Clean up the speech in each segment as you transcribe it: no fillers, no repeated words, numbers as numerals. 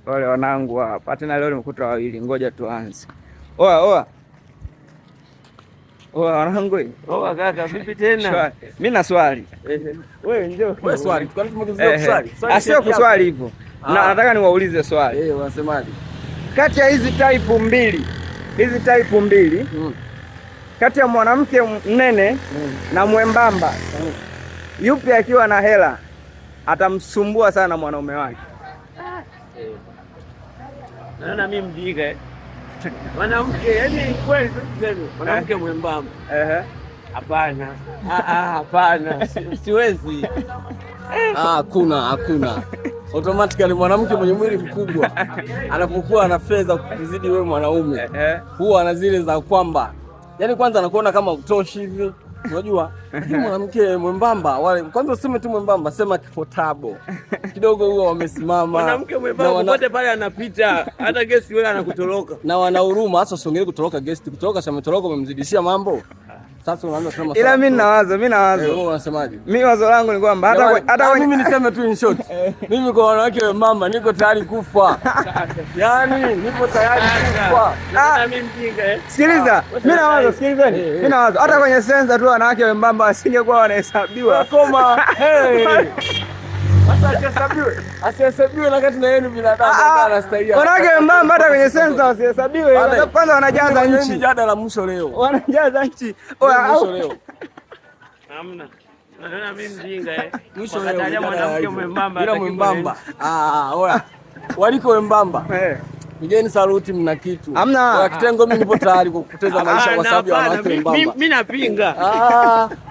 Wale wanangu hapa tena leo nimekuta wawili, ngoja tuanze. Oa wanangu. Oa kaka, vipi tena? Mimi na swali. Wewe njoo. Wewe swali. Kwani tumekuzuia kuswali? Sio kuswali hivyo. Nataka niwaulize swali. Unasemaje? Kati ya hizi type mbili, kati ya mwanamke mnene na mwembamba, yupi akiwa na hela atamsumbua sana mwanaume wake? Naona mimi mjinga. Mwanamke, yani kweli tuseme, mwanamke mwembamba. Hapana. Hapana. Siwezi. Hakuna. Automatically mwanamke mwenye mwili mkubwa anapokuwa ana fedha kuzidi wewe mwanaume, huwa ana zile za kwamba, yani kwanza anakuona kama utoshi hivi. Unajua? Mwanamke mwembamba, wale kwanza useme tu mwembamba, sema kifotabo. Kidogo huwa wamesimama. Mwanamke mwembamba pote pale anapita, hata guest wewe anakutoroka. Na wana huruma, hasa usiongee kutoroka guest. Kutoroka sema toroka umemzidishia mambo. Sasa unaanza kusema ila mimi nawaza. Wewe unasemaje? Mimi wazo langu ni kwamba hata mimi niseme tu in short. Mimi kwa wanawake wembamba niko tayari kufa. Yaani nipo tayari kufa. Mimi mjinga. Sikiliza, mimi nawaza, sikilizeni. Mimi nawaza hata kwenye sensa tu wanawake wembamba asingekuwa wanahesabiwa. Koma. Asihesabiwe na kati na yenu binadamu anastahili. Wanawake wembamba hata kwenye sensa wasihesabiwe. Kwanza wanajaza nchi. Ni jada la mwisho leo. Wanajaza nchi. Mwisho leo. Hamna. Naona mimi mjinga Mwisho leo mwanamke mwembamba. Bila mwembamba. Oya. Waliko wembamba. Mgeni saluti, mna kitu. Hamna. Kwa kitengo mimi nipo tayari kupoteza maisha kwa sababu ya wanawake wembamba. Mimi napinga.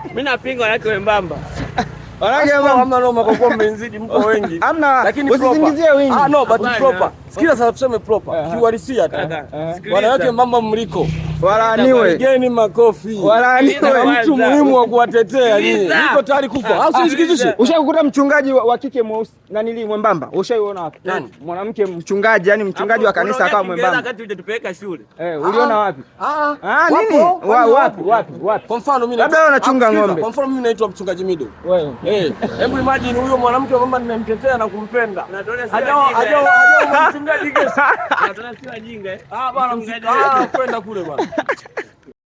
Mimi napinga wanawake wembamba. Wanawake hamna noma kwa kuwa mmenzidi, mko wengi. Hamna. Lakini usizingizie wingi. No, but proper. Sikia sasa tuseme proper. Kiuhalisia tu. Wanawake wembamba mliko. Walaaniwe. Pigeni makofi. Walaaniwe. Mtu muhimu wa kuwatetea nyinyi. Niko tayari kufa. Au usisikizishe. Ushakukuta mchungaji wa kike mweusi na nili mwembamba? Ushaiona wapi? Mwanamke mchungaji, yani mchungaji wa kanisa kama mwembamba. Wakati hujatupeleka shule. Uliona wapi? Nini? Wapi? Kwa mfano mimi labda unachunga ng'ombe. Kwa mfano mimi naitwa mchungaji Mido. Wewe. Hebu imagine huyo mwanamke mama ninamtetea na kumpenda. Hajao mchungaji kesho. Tunasiwa jinga. Bwana kwenda kule bwana.